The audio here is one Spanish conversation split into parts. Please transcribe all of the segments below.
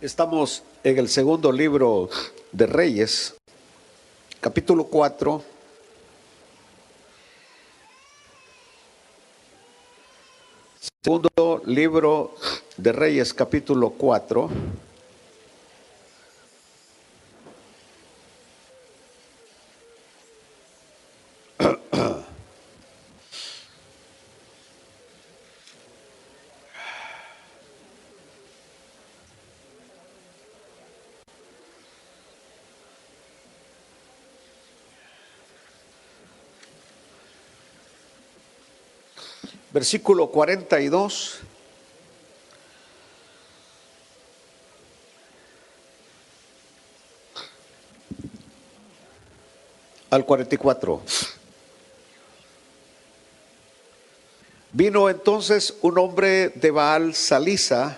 Estamos en el segundo libro de Reyes, capítulo 4. Segundo libro de Reyes, capítulo 4. Versículo 42 al 44. Vino entonces un hombre de Baal Salisa,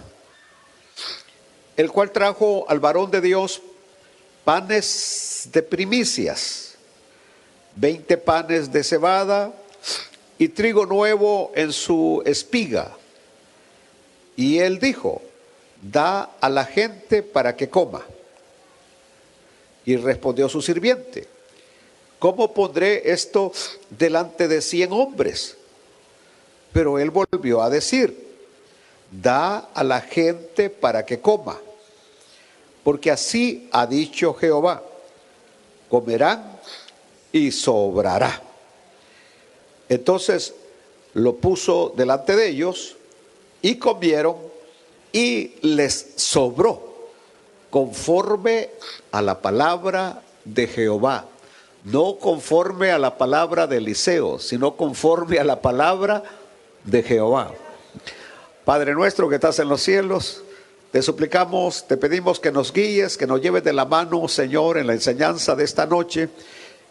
el cual trajo al varón de Dios panes de primicias, 20 panes de cebada y trigo nuevo en su espiga. Y él dijo: da a la gente para que coma. Y respondió su sirviente: ¿cómo pondré esto delante de 100 hombres? Pero él volvió a decir: da a la gente para que coma, porque así ha dicho Jehová: comerán y sobrará. Entonces lo puso delante de ellos y comieron, y les sobró conforme a la palabra de Jehová. No conforme a la palabra de Eliseo, sino conforme a la palabra de Jehová. Padre nuestro que estás en los cielos, te suplicamos, te pedimos que nos guíes, que nos lleves de la mano, Señor, en la enseñanza de esta noche,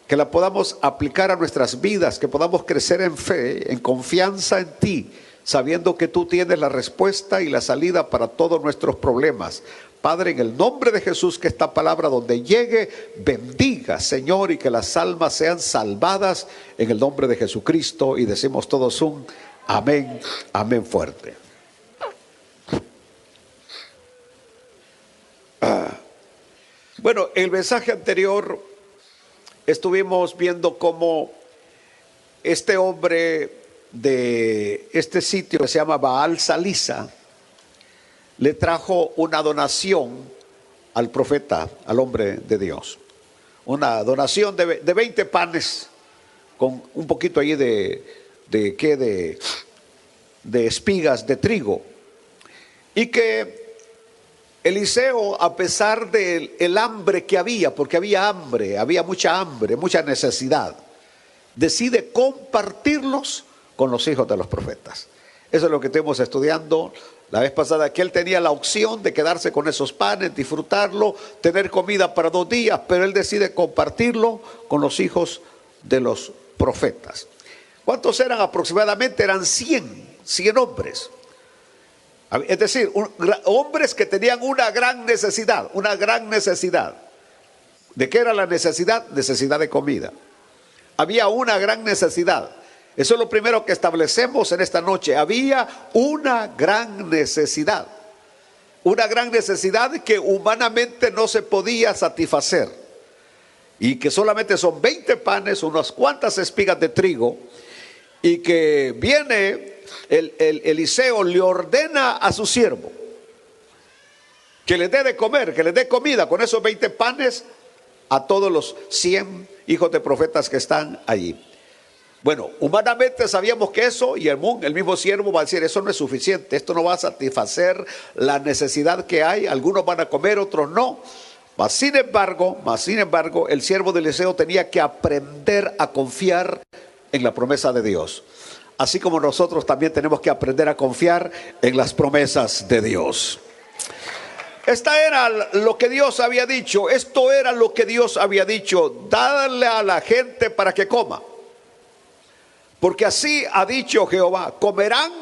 que la podamos aplicar a nuestras vidas, que podamos crecer en fe, en confianza en ti, sabiendo que tú tienes la respuesta y la salida para todos nuestros problemas. Padre, en el nombre de Jesús, que esta palabra donde llegue, bendiga, Señor, y que las almas sean salvadas en el nombre de Jesucristo. Y decimos todos un amén, amén fuerte. Bueno, el mensaje anterior estuvimos viendo cómo este hombre de este sitio que se llama Baal Salisa le trajo una donación al profeta, al hombre de Dios. Una donación de 20 panes con un poquito ahí de espigas de trigo. Y que Eliseo, a pesar del hambre que había, porque había hambre, mucha necesidad, decide compartirlos con los hijos de los profetas. Eso es lo que estuvimos estudiando la vez pasada, que él tenía la opción de quedarse con esos panes, disfrutarlo, tener comida para 2 días, pero él decide compartirlo con los hijos de los profetas. ¿Cuántos eran aproximadamente? Eran 100 hombres. Es decir, hombres que tenían una gran necesidad. ¿De qué era la necesidad? Necesidad de comida. Había una gran necesidad. Eso es lo primero que establecemos en esta noche. Había una gran necesidad. Una gran necesidad que humanamente no se podía satisfacer. Y que solamente son 20 panes, unas cuantas espigas de trigo. Y que viene Eliseo, le ordena a su siervo que le dé de comer, que le dé comida con esos 20 panes a todos los 100 hijos de profetas que están allí. Bueno, humanamente sabíamos que eso, y el mismo siervo va a decir: eso no es suficiente, esto no va a satisfacer la necesidad que hay. Algunos van a comer, otros no. Mas sin embargo, el siervo de Eliseo tenía que aprender a confiar en la promesa de Dios. Así como nosotros también tenemos que aprender a confiar en las promesas de Dios. Esta era lo que Dios había dicho. Esto era lo que Dios había dicho: darle a la gente para que coma, porque así ha dicho Jehová: comerán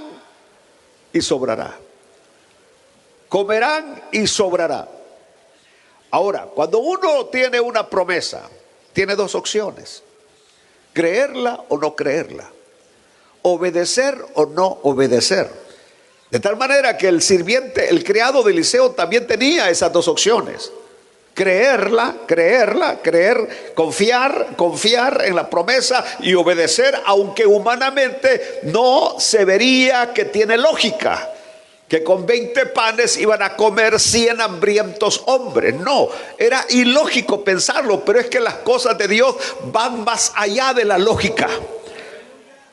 y sobrará. Comerán y sobrará. Ahora, cuando uno tiene una promesa, tiene 2 opciones: creerla o no creerla, obedecer o no obedecer. De tal manera que el sirviente, el criado de Eliseo también tenía esas dos opciones. Creer, confiar en la promesa y obedecer, aunque humanamente no se vería que tiene lógica, que con 20 panes iban a comer 100 hambrientos hombres. No, era ilógico pensarlo, pero es que las cosas de Dios van más allá de la lógica.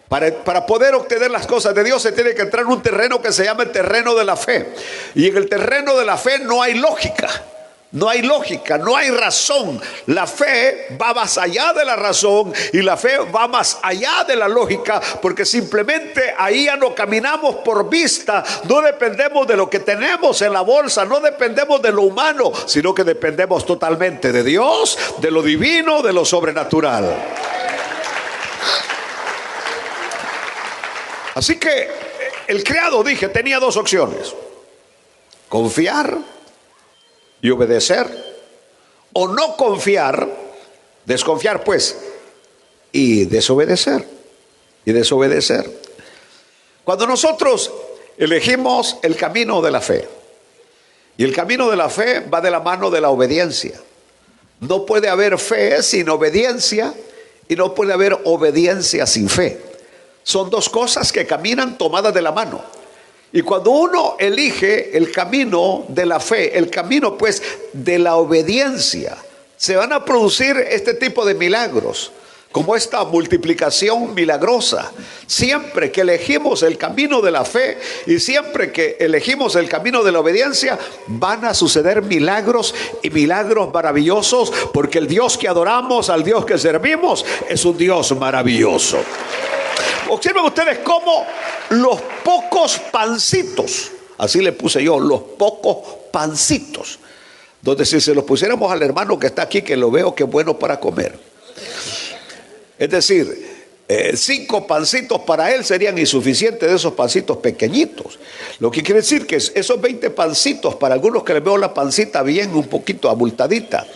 Para poder obtener las cosas de Dios se tiene que entrar en un terreno que se llama el terreno de la fe. Y en el terreno de la fe no hay lógica. No hay lógica, no hay razón. La fe va más allá de la razón y la fe va más allá de la lógica, porque simplemente ahí ya no caminamos por vista, no dependemos de lo que tenemos en la bolsa, no dependemos de lo humano, sino que dependemos totalmente de Dios, de lo divino, de lo sobrenatural. Así que el criado, dije, tenía dos opciones: confiar y obedecer, o no confiar, desconfiar pues, y desobedecer. Cuando nosotros elegimos el camino de la fe, y el camino de la fe va de la mano de la obediencia. No puede haber fe sin obediencia, y no puede haber obediencia sin fe. Son dos cosas que caminan tomadas de la mano. Y cuando uno elige el camino de la fe, el camino pues de la obediencia, se van a producir este tipo de milagros, como esta multiplicación milagrosa. Siempre que elegimos el camino de la fe y siempre que elegimos el camino de la obediencia, van a suceder milagros, y milagros maravillosos, porque el Dios que adoramos, al Dios que servimos, es un Dios maravilloso. Observen ustedes cómo los pocos pancitos, así le puse yo, los pocos pancitos, donde si se los pusiéramos al hermano que está aquí, que lo veo que es bueno para comer, es decir, 5 pancitos para él serían insuficientes, de esos pancitos pequeñitos. Lo que quiere decir que esos 20 pancitos, para algunos que les veo la pancita bien un poquito abultadita,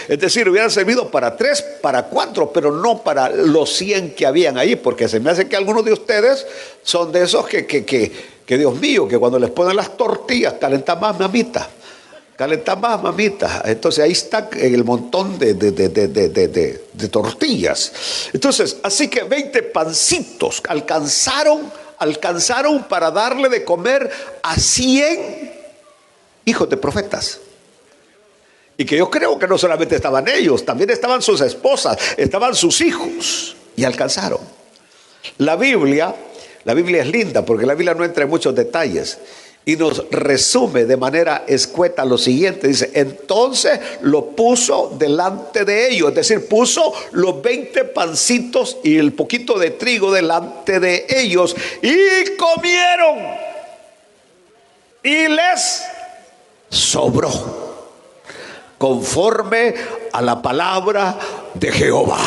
es decir, hubieran servido para 3, para 4, pero no para los 100 que habían ahí, porque se me hace que algunos de ustedes son de esos que Dios mío, que cuando les ponen las tortillas calentan más, mamita. Calentar más, mamita. Entonces ahí está el montón de tortillas. Entonces, así que 20 pancitos alcanzaron para darle de comer a 100 hijos de profetas. Y que yo creo que no solamente estaban ellos, también estaban sus esposas, estaban sus hijos, y alcanzaron. La Biblia es linda, porque la Biblia no entra en muchos detalles, y nos resume de manera escueta lo siguiente. Dice: entonces lo puso delante de ellos, es decir, puso los 20 pancitos y el poquito de trigo delante de ellos, y comieron, y les sobró, conforme a la palabra de Jehová.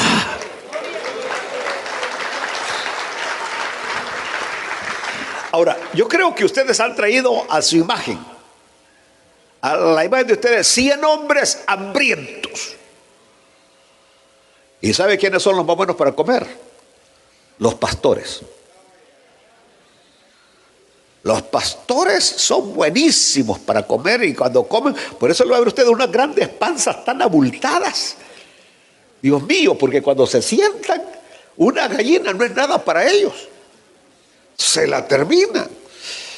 Ahora, yo creo que ustedes han traído a su imagen, a la imagen de ustedes, 100 hombres hambrientos. ¿Y sabe quiénes son los más buenos para comer? Los pastores. Los pastores son buenísimos para comer, y cuando comen, por eso lo va a ver ustedes unas grandes panzas tan abultadas. Dios mío, porque cuando se sientan, una gallina no es nada para ellos. Se la termina.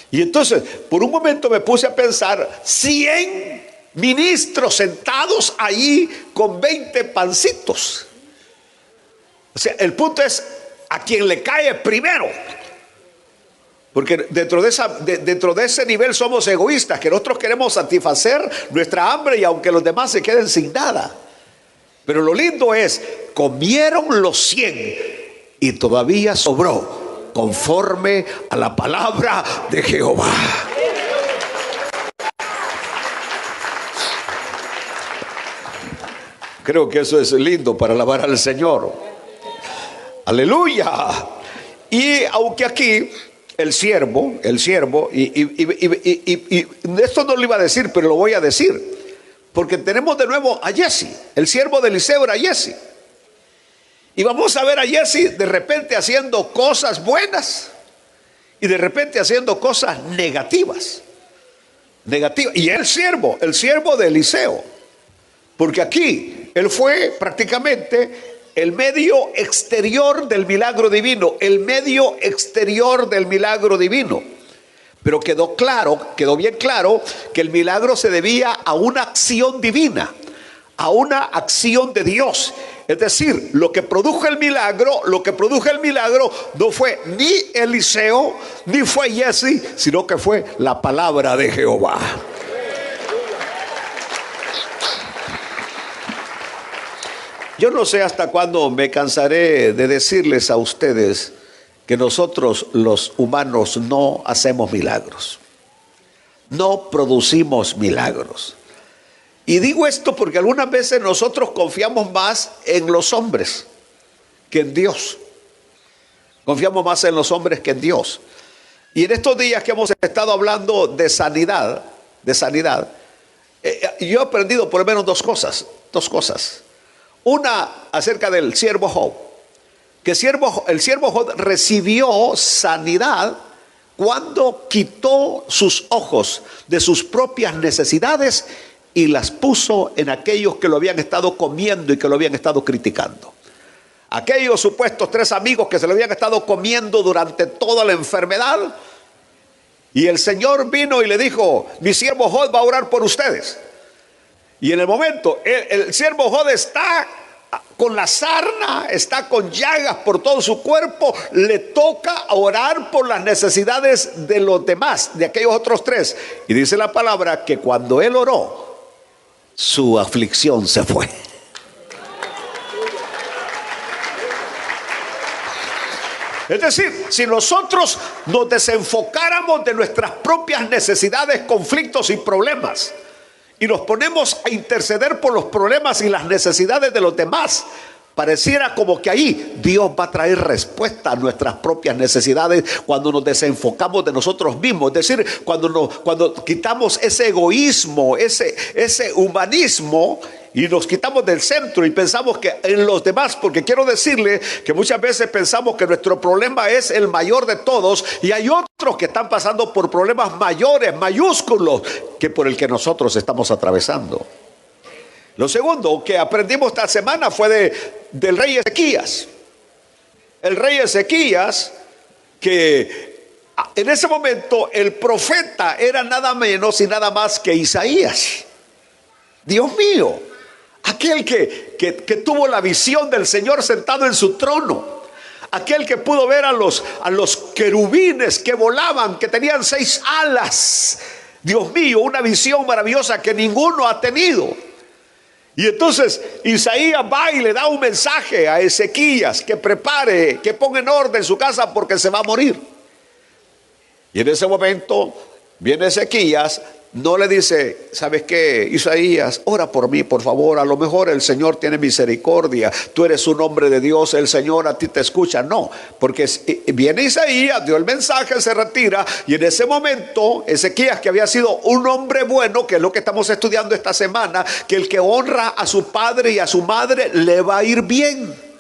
Y entonces, por un momento me puse a pensar, 100 ministros sentados allí con 20 pancitos. O sea, el punto es a quien le cae primero. Porque dentro de ese nivel somos egoístas, que nosotros queremos satisfacer nuestra hambre, y aunque los demás se queden sin nada. Pero lo lindo es, comieron los 100 y todavía sobró, conforme a la palabra de Jehová. Creo que eso es lindo para alabar al Señor. Aleluya. Y aunque aquí el siervo, y esto no lo iba a decir, pero lo voy a decir, porque tenemos de nuevo a Jesse. El siervo de Eliseo era Jesse. Y vamos a ver a Jesse de repente haciendo cosas buenas, y de repente haciendo cosas negativas. Y el siervo de Eliseo, porque aquí él fue prácticamente el medio exterior del milagro divino, Pero quedó bien claro que el milagro se debía a una acción divina, a una acción de Dios. Es decir, lo que produjo el milagro no fue ni Eliseo, ni fue Jesse, sino que fue la palabra de Jehová. Yo no sé hasta cuándo me cansaré de decirles a ustedes que nosotros los humanos no hacemos milagros, no producimos milagros. Y digo esto porque algunas veces nosotros confiamos más en los hombres que en Dios. Confiamos más en los hombres que en Dios. Y en estos días que hemos estado hablando de sanidad, yo he aprendido por lo menos dos cosas. Una acerca del siervo Job, que el siervo Job recibió sanidad cuando quitó sus ojos de sus propias necesidades y las puso en aquellos que lo habían estado comiendo y que lo habían estado criticando. Aquellos supuestos 3 amigos que se lo habían estado comiendo durante toda la enfermedad. Y el Señor vino y le dijo: mi siervo Job va a orar por ustedes. Y en el momento, el siervo Job está con la sarna, está con llagas por todo su cuerpo, le toca orar por las necesidades de los demás, de aquellos otros 3. Y dice la palabra que cuando él oró, su aflicción se fue. Es decir, si nosotros nos desenfocáramos de nuestras propias necesidades, conflictos y problemas, y nos ponemos a interceder por los problemas y las necesidades de los demás, pareciera como que ahí Dios va a traer respuesta a nuestras propias necesidades cuando nos desenfocamos de nosotros mismos. Es decir, cuando quitamos ese egoísmo, ese humanismo, y nos quitamos del centro y pensamos que en los demás, porque quiero decirle que muchas veces pensamos que nuestro problema es el mayor de todos, y hay otros que están pasando por problemas mayores, mayúsculos, que por el que nosotros estamos atravesando. Lo segundo que aprendimos esta semana fue del rey Ezequías. El rey Ezequías, que en ese momento el profeta era nada menos y nada más que Isaías. Dios mío, aquel que tuvo la visión del Señor sentado en su trono. Aquel que pudo ver a los querubines que volaban, que tenían 6 alas. Dios mío, una visión maravillosa que ninguno ha tenido. Y entonces Isaías va y le da un mensaje a Ezequías, que prepare, que ponga en orden su casa porque se va a morir. Y en ese momento viene Ezequías, no le dice: ¿sabes qué, Isaías? Ora por mí, por favor, a lo mejor el Señor tiene misericordia, tú eres un hombre de Dios, el Señor a ti te escucha. No, porque viene Isaías, dio el mensaje, se retira, y en ese momento Ezequías, que había sido un hombre bueno, que es lo que estamos estudiando esta semana, que el que honra a su padre y a su madre le va a ir bien.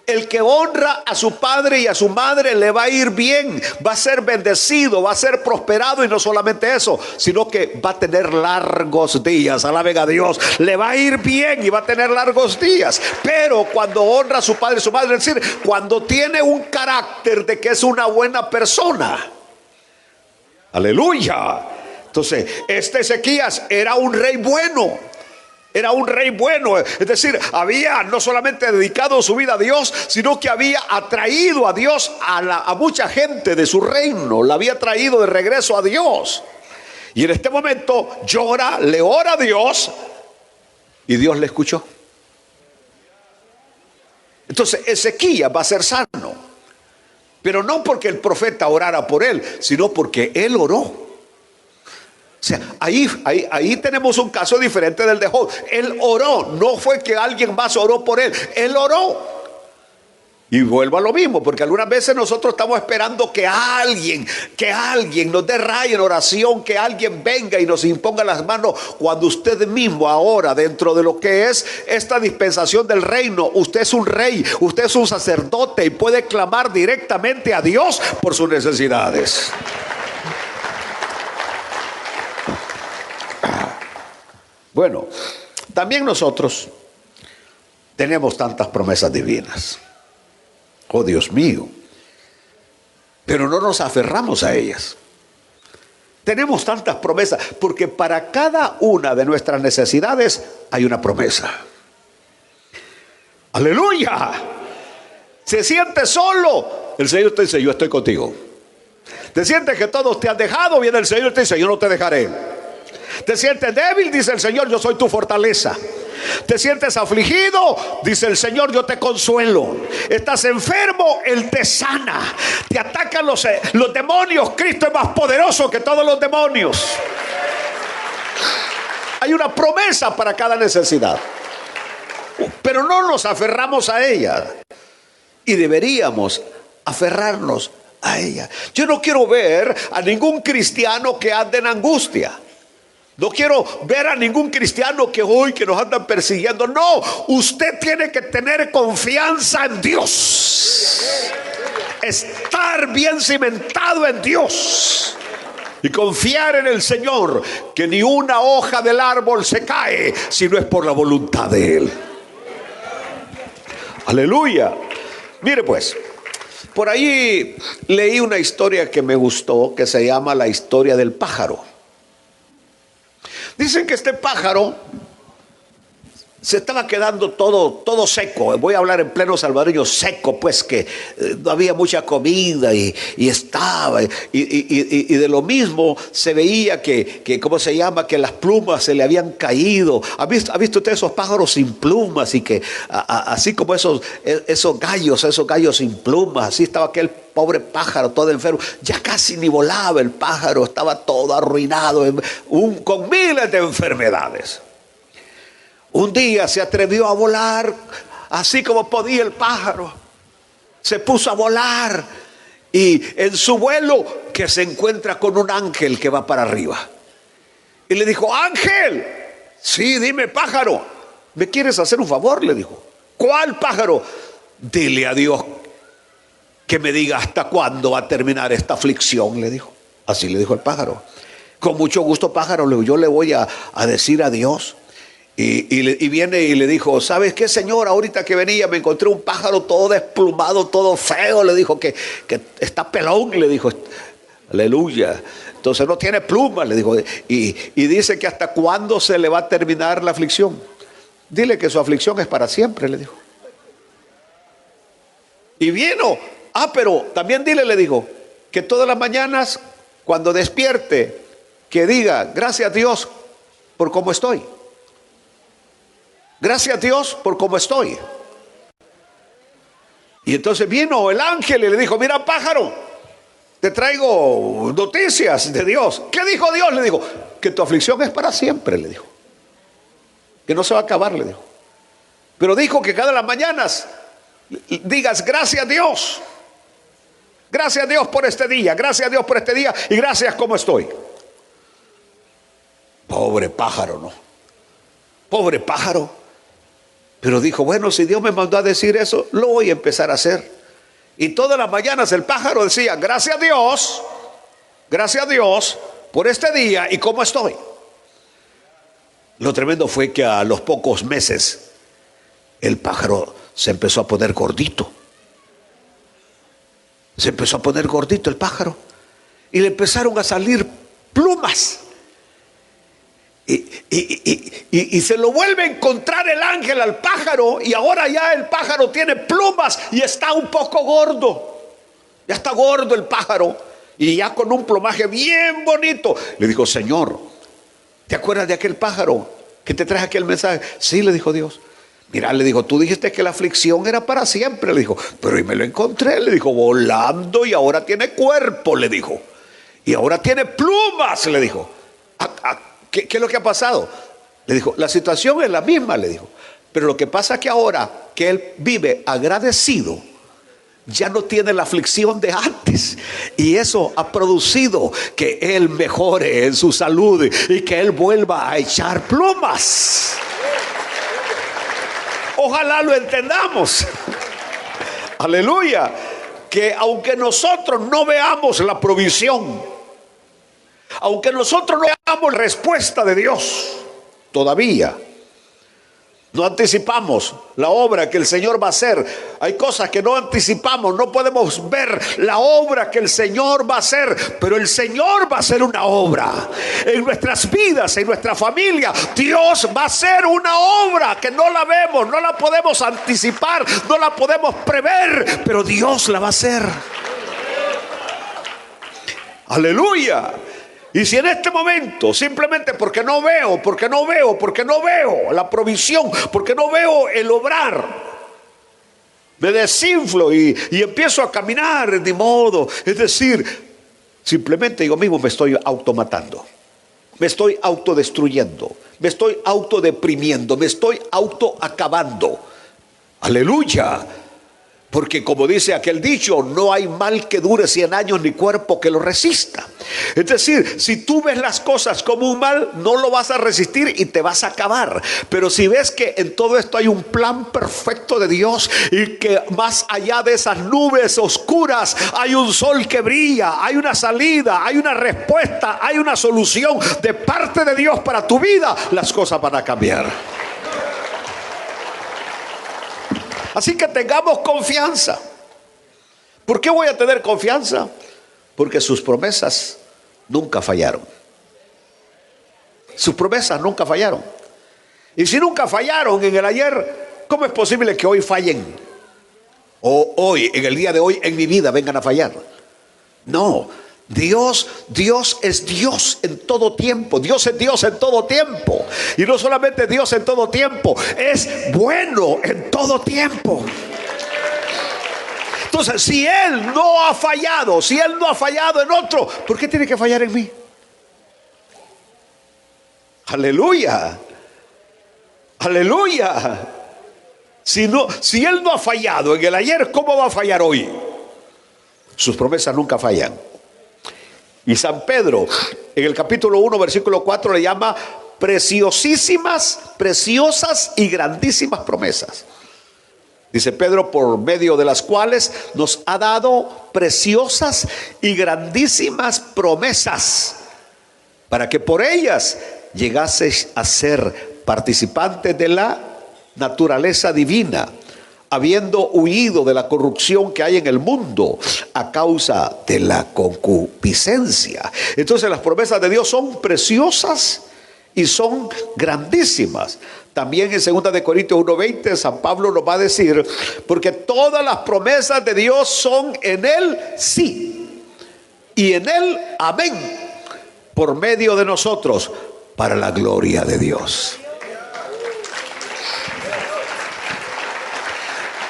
El que honra a su padre y a su madre le va a ir bien, va a ser bendecido, va a ser prosperado, y no solamente eso, sino que va a tener largos días. Alaben a Dios, le va a ir bien y va a tener largos días. Pero cuando honra a su padre y su madre, es decir, cuando tiene un carácter de que es una buena persona. Aleluya. Entonces, este Ezequías era un rey bueno. Era un rey bueno, es decir, había no solamente dedicado su vida a Dios, sino que había atraído a Dios a mucha gente de su reino, la había traído de regreso a Dios. Y en este momento le ora a Dios, y Dios le escuchó. Entonces Ezequías va a ser sano, pero no porque el profeta orara por él, sino porque él oró. O sea, ahí tenemos un caso diferente del de Job. Él oró, no fue que alguien más oró por él, él oró. Y vuelvo a lo mismo, porque algunas veces nosotros estamos esperando que alguien nos dé raya en oración, que alguien venga y nos imponga las manos, cuando usted mismo ahora, dentro de lo que es esta dispensación del reino, usted es un rey, usted es un sacerdote y puede clamar directamente a Dios por sus necesidades. Bueno, también nosotros tenemos tantas promesas divinas. Oh, Dios mío. Pero no nos aferramos a ellas. Tenemos tantas promesas porque para cada una de nuestras necesidades hay una promesa. ¡Aleluya! Se siente solo, el Señor te dice: yo estoy contigo. Te sientes que todos te han dejado, viene el Señor y te dice: yo no te dejaré. Te sientes débil, dice el Señor: yo soy tu fortaleza. Te sientes afligido, dice el Señor: yo te consuelo. Estás enfermo, Él te sana. Te atacan los demonios, Cristo es más poderoso que todos los demonios. Hay una promesa para cada necesidad, pero no nos aferramos a ella, y deberíamos aferrarnos a ella. Yo no quiero ver a ningún cristiano que ande en angustia. No quiero ver a ningún cristiano que hoy que nos andan persiguiendo. No, usted tiene que tener confianza en Dios. Estar bien cimentado en Dios. Y confiar en el Señor, que ni una hoja del árbol se cae si no es por la voluntad de Él. Aleluya. Mire pues, por ahí leí una historia que me gustó, que se llama la historia del pájaro. Dicen que este pájaro se estaba quedando todo seco. Voy a hablar en pleno salvadoreño, seco, pues, que no había mucha comida y estaba. Y de lo mismo se veía que ¿cómo se llama? Que las plumas se le habían caído. ¿Ha visto usted esos pájaros sin plumas? Y que así como esos gallos sin plumas, así estaba aquel pobre pájaro todo enfermo. Ya casi ni volaba el pájaro, estaba todo arruinado, con miles de enfermedades. Un día se atrevió a volar, así como podía el pájaro. Se puso a volar y en su vuelo que se encuentra con un ángel que va para arriba. Y le dijo: ángel, sí, dime, pájaro, ¿me quieres hacer un favor? Le dijo. ¿Cuál, pájaro? Dile a Dios que me diga hasta cuándo va a terminar esta aflicción, le dijo. Así le dijo el pájaro. Con mucho gusto, pájaro, yo le voy a decir a Dios. Y viene y le dijo: ¿sabes qué, señor? Ahorita que venía me encontré un pájaro todo desplumado, todo feo. Le dijo que está pelón, le dijo. Aleluya. Entonces no tiene plumas, le dijo. Y dice que hasta cuándo se le va a terminar la aflicción. Dile que su aflicción es para siempre, le dijo. Y vino. Pero también dile, le dijo, que todas las mañanas cuando despierte, que diga: gracias a Dios por cómo estoy. Gracias a Dios por cómo estoy. Y entonces vino el ángel y le dijo: mira, pájaro, te traigo noticias de Dios. ¿Qué dijo Dios? Le dijo: que tu aflicción es para siempre, le dijo. Que no se va a acabar, le dijo. Pero dijo que cada las mañanas digas: gracias a Dios. Gracias a Dios por este día. Gracias a Dios por este día. Y gracias como estoy. Pobre pájaro, ¿no? Pobre pájaro. Pero dijo: bueno, si Dios me mandó a decir eso, lo voy a empezar a hacer. Y todas las mañanas el pájaro decía: gracias a Dios por este día y cómo estoy. Lo tremendo fue que a los pocos meses el pájaro se empezó a poner gordito. Se empezó a poner gordito el pájaro. Y le empezaron a salir plumas. Y se lo vuelve a encontrar el ángel al pájaro. Y ahora ya el pájaro tiene plumas y está un poco gordo. Ya está gordo el pájaro. Y ya con un plumaje bien bonito. Le dijo: Señor, ¿te acuerdas de aquel pájaro que te traje aquel mensaje? Sí, le dijo Dios. Mira, le dijo: tú dijiste que la aflicción era para siempre, le dijo. Pero y me lo encontré, le dijo, volando, y ahora tiene cuerpo, le dijo. Y ahora tiene plumas, le dijo. ¿Qué es lo que ha pasado? Le dijo: la situación es la misma, le dijo. Pero lo que pasa es que ahora que él vive agradecido, ya no tiene la aflicción de antes, y eso ha producido que él mejore en su salud y que él vuelva a echar plumas. Ojalá lo entendamos. Aleluya. Que aunque nosotros no veamos la provisión, aunque nosotros no veamos la respuesta de Dios, todavía no anticipamos la obra que el Señor va a hacer. Hay cosas que no anticipamos, no podemos ver la obra que el Señor va a hacer, pero el Señor va a hacer una obra en nuestras vidas, en nuestra familia. Dios va a hacer una obra que no la vemos, no la podemos anticipar, no la podemos prever, pero Dios la va a hacer. Aleluya. Y si en este momento, simplemente porque no veo la provisión, porque no veo el obrar, me desinflo y empiezo a caminar de modo, es decir, simplemente yo mismo me estoy automatando, me estoy autodestruyendo, me estoy autodeprimiendo, me estoy autoacabando. Aleluya. Porque como dice aquel dicho, no hay mal que dure 100 años ni cuerpo que lo resista. Es decir, si tú ves las cosas como un mal, no lo vas a resistir y te vas a acabar. Pero si ves que en todo esto hay un plan perfecto de Dios y que más allá de esas nubes oscuras hay un sol que brilla, hay una salida, hay una respuesta, hay una solución de parte de Dios para tu vida, las cosas van a cambiar. Así que tengamos confianza. ¿Por qué voy a tener confianza? Porque sus promesas nunca fallaron. Sus promesas nunca fallaron. Y si nunca fallaron en el ayer, ¿cómo es posible que hoy fallen? O hoy, en el día de hoy, en mi vida, vengan a fallar. No, Dios es Dios en todo tiempo. Dios es Dios en todo tiempo. Y no solamente Dios en todo tiempo, es bueno en todo tiempo. Entonces, si Él no ha fallado, si Él no ha fallado en otro, ¿por qué tiene que fallar en mí? Aleluya. Aleluya. Si Él no ha fallado en el ayer, ¿cómo va a fallar hoy? Sus promesas nunca fallan. Y San Pedro, en el capítulo 1, versículo 4, le llama preciosísimas, preciosas y grandísimas promesas. Dice Pedro, por medio de las cuales nos ha dado preciosas y grandísimas promesas, para que por ellas llegaseis a ser participantes de la naturaleza divina, habiendo huido de la corrupción que hay en el mundo a causa de la concupiscencia. Entonces las promesas de Dios son preciosas y son grandísimas. También en 2 de Corintios 1:20 San Pablo nos va a decir, porque todas las promesas de Dios son en Él sí y en Él amén, por medio de nosotros, para la gloria de Dios.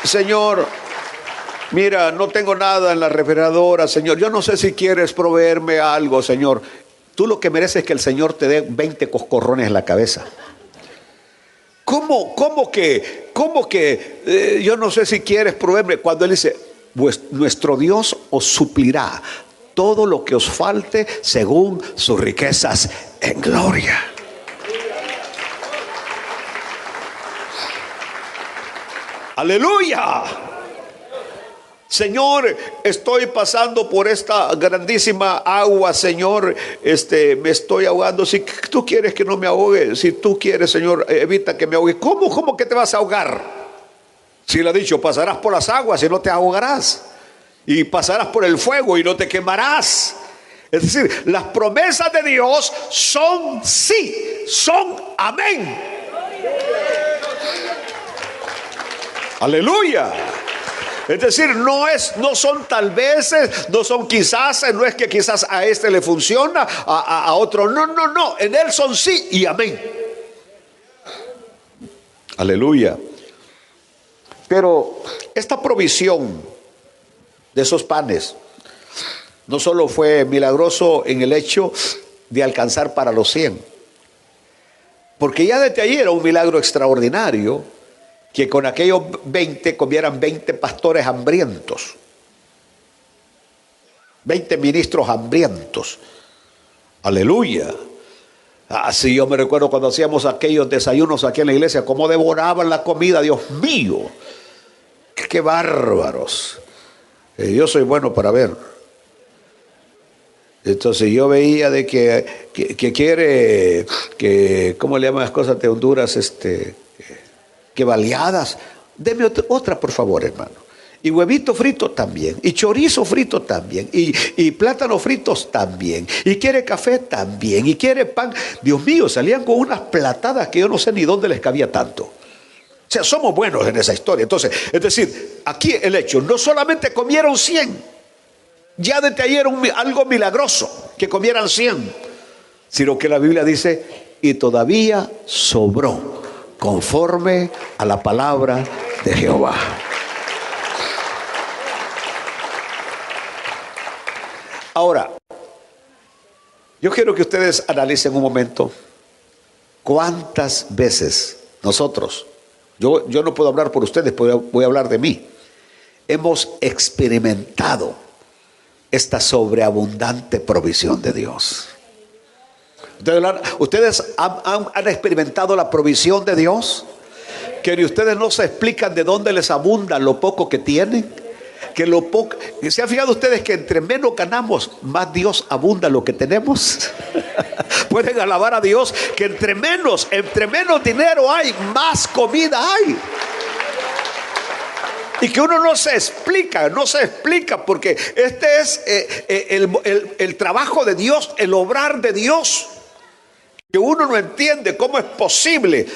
Señor, mira, no tengo nada en la refrigeradora, Señor. Yo no sé si quieres proveerme algo, Señor. Tú lo que mereces es que el Señor te dé 20 coscorrones en la cabeza. ¿Cómo que yo no sé si quieres proveerme? Cuando Él dice, pues nuestro Dios os suplirá todo lo que os falte según sus riquezas en gloria. Aleluya. Señor, estoy pasando por esta grandísima agua, Señor, me estoy ahogando. Si tú quieres que no me ahogue, si tú quieres, Señor, evita que me ahogue. ¿Cómo que te vas a ahogar? Si Él ha dicho, pasarás por las aguas y no te ahogarás, y pasarás por el fuego y no te quemarás. Es decir, las promesas de Dios son sí, son amén. Aleluya. Es decir, no son tal veces, no son quizás, no es que quizás a este le funciona, a otro no, en Él son sí y amén. Aleluya. Pero esta provisión de esos panes no solo fue milagroso en el hecho de alcanzar para los 100, porque ya desde ahí era un milagro extraordinario que con aquellos 20 comieran 20 pastores hambrientos. 20 ministros hambrientos. Aleluya. Así yo me recuerdo cuando hacíamos aquellos desayunos aquí en la iglesia, cómo devoraban la comida, Dios mío. Qué bárbaros. Yo soy bueno para ver. Entonces yo veía de que quiere, que, ¿cómo le llaman las cosas de Honduras? Que baleadas. Deme otra, por favor, hermano. Y huevito frito también, y chorizo frito también, y plátanos fritos también, y quiere café también, y quiere pan. Dios mío, salían con unas platadas que yo no sé ni dónde les cabía tanto. O sea, somos buenos en esa historia. Entonces, es decir, aquí el hecho, no solamente comieron 100, ya desde ayer algo milagroso, que comieran 100, sino que la Biblia dice, y todavía sobró, conforme a la palabra de Jehová. Ahora, yo quiero que ustedes analicen un momento cuántas veces nosotros, yo no puedo hablar por ustedes, voy a hablar de mí, hemos experimentado esta sobreabundante provisión de Dios. ¿Ustedes han experimentado la provisión de Dios? Que ni ustedes no se explican de dónde les abunda lo poco que tienen. Que lo poco, ¿se han fijado ustedes que entre menos ganamos, más Dios abunda lo que tenemos? Pueden alabar a Dios que entre menos dinero hay, más comida hay. Y que uno no se explica porque este es el trabajo de Dios, el obrar de Dios, que uno no entiende cómo es posible.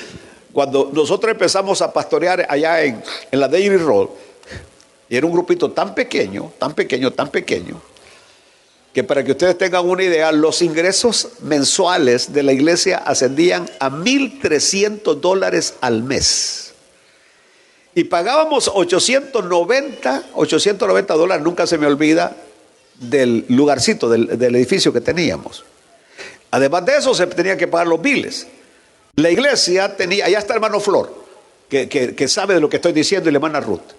Cuando nosotros empezamos a pastorear allá en la Daily Road, y era un grupito tan pequeño, que para que ustedes tengan una idea, los ingresos mensuales de la iglesia ascendían a $1,300 al mes. Y pagábamos $890, nunca se me olvida, del lugarcito, del edificio que teníamos. Además de eso, se tenía que pagar los biles. La iglesia tenía, allá está el hermano Flor, que sabe de lo que estoy diciendo, y la hermana Ruth.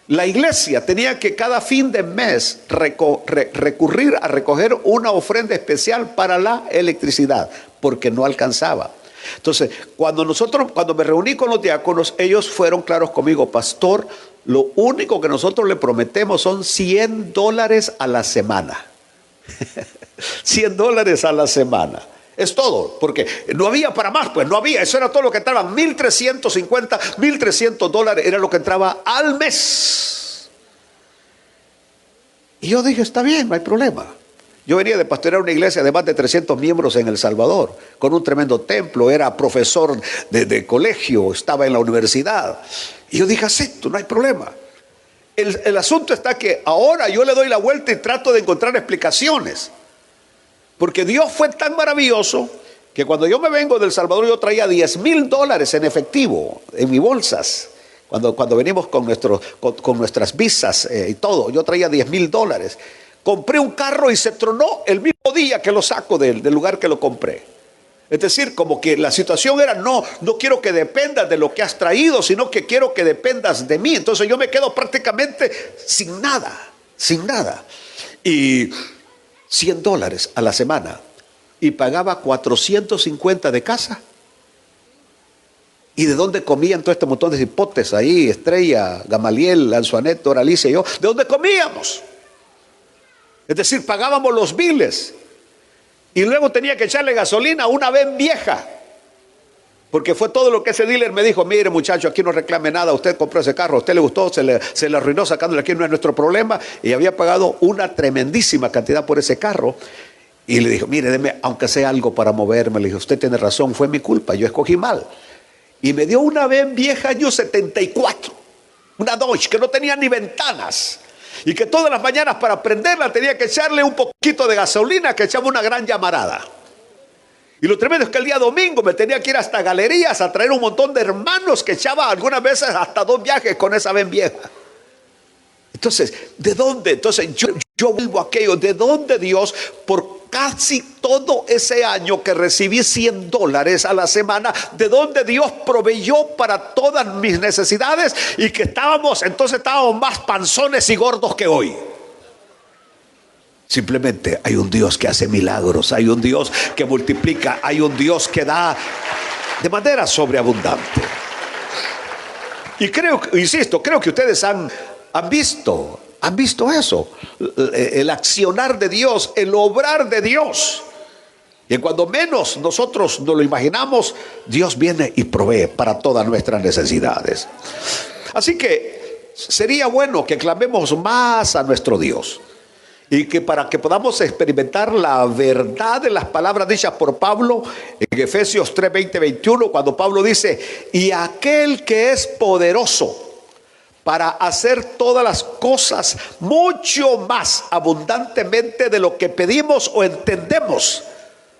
La iglesia tenía que cada fin de mes recurrir a recoger una ofrenda especial para la electricidad, porque no alcanzaba. Entonces, cuando me reuní con los diáconos, ellos fueron claros conmigo: pastor, lo único que nosotros le prometemos son $100 a la semana. $100 a la semana. Es todo, porque no había para más, pues no había, eso era todo lo que entraba. $1,300 era lo que entraba al mes. Y yo dije, está bien, no hay problema. Yo venía de pastorear una iglesia de más de 300 miembros en El Salvador, con un tremendo templo, era profesor de colegio, estaba en la universidad. Y yo dije, acepto, no hay problema. El asunto está que ahora yo le doy la vuelta y trato de encontrar explicaciones. Porque Dios fue tan maravilloso que cuando yo me vengo del Salvador, yo traía $10,000 en efectivo en mis bolsas. Cuando venimos con nuestras visas y todo, yo traía $10,000. Compré un carro y se tronó el mismo día que lo saco del lugar que lo compré. Es decir, como que la situación era, no quiero que dependas de lo que has traído, sino que quiero que dependas de mí. Entonces yo me quedo prácticamente sin nada. Y $100 a la semana, y pagaba $450 de casa. ¿Y de dónde comían todo este montón de hipotes ahí? Estrella, Gamaliel, Anzuanet, Doralicia y yo. ¿De dónde comíamos? Es decir, pagábamos los biles. Y luego tenía que echarle gasolina a una ven vieja. Porque fue todo lo que ese dealer me dijo: mire muchacho, aquí no reclame nada, usted compró ese carro, a usted le gustó, se le arruinó sacándole aquí, no es nuestro problema. Y había pagado una tremendísima cantidad por ese carro. Y le dijo: mire, deme aunque sea algo para moverme. Le dije: usted tiene razón, fue mi culpa, yo escogí mal. Y me dio una ven vieja año 74, una Dodge que no tenía ni ventanas, y que todas las mañanas para prenderla tenía que echarle un poquito de gasolina, que echaba una gran llamarada. Y lo tremendo es que el día domingo me tenía que ir hasta Galerías a traer un montón de hermanos, que echaba algunas veces hasta 2 viajes con esa ven vieja. Entonces, ¿de dónde? Entonces yo vuelvo a aquello, ¿de dónde Dios, por casi todo ese año que recibí $100 a la semana, de dónde Dios proveyó para todas mis necesidades, y que estábamos más panzones y gordos que hoy? Simplemente hay un Dios que hace milagros, hay un Dios que multiplica, hay un Dios que da de manera sobreabundante. Y creo, insisto, creo que ustedes han visto eso, el accionar de Dios, el obrar de Dios. Y cuando menos nosotros nos lo imaginamos, Dios viene y provee para todas nuestras necesidades. Así que sería bueno que clamemos más a nuestro Dios. Y que para que podamos experimentar la verdad de las palabras dichas por Pablo en Efesios 3, 20, 21, cuando Pablo dice: y aquel que es poderoso para hacer todas las cosas mucho más abundantemente de lo que pedimos o entendemos,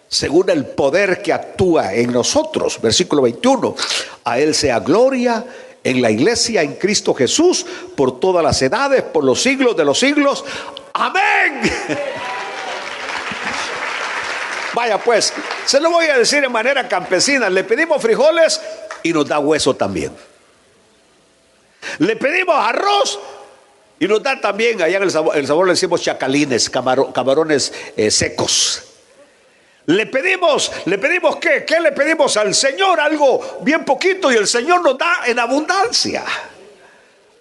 según el poder que actúa en nosotros. Versículo 21, a Él sea gloria en la iglesia, en Cristo Jesús, por todas las edades, por los siglos de los siglos. Amén. Vaya pues, se lo voy a decir en manera campesina: le pedimos frijoles y nos da hueso también. Le pedimos arroz y nos da también, allá en el sabor le decimos chacalines, camarones secos. Le pedimos ¿qué le pedimos al Señor? Algo bien poquito, y el Señor nos da en abundancia.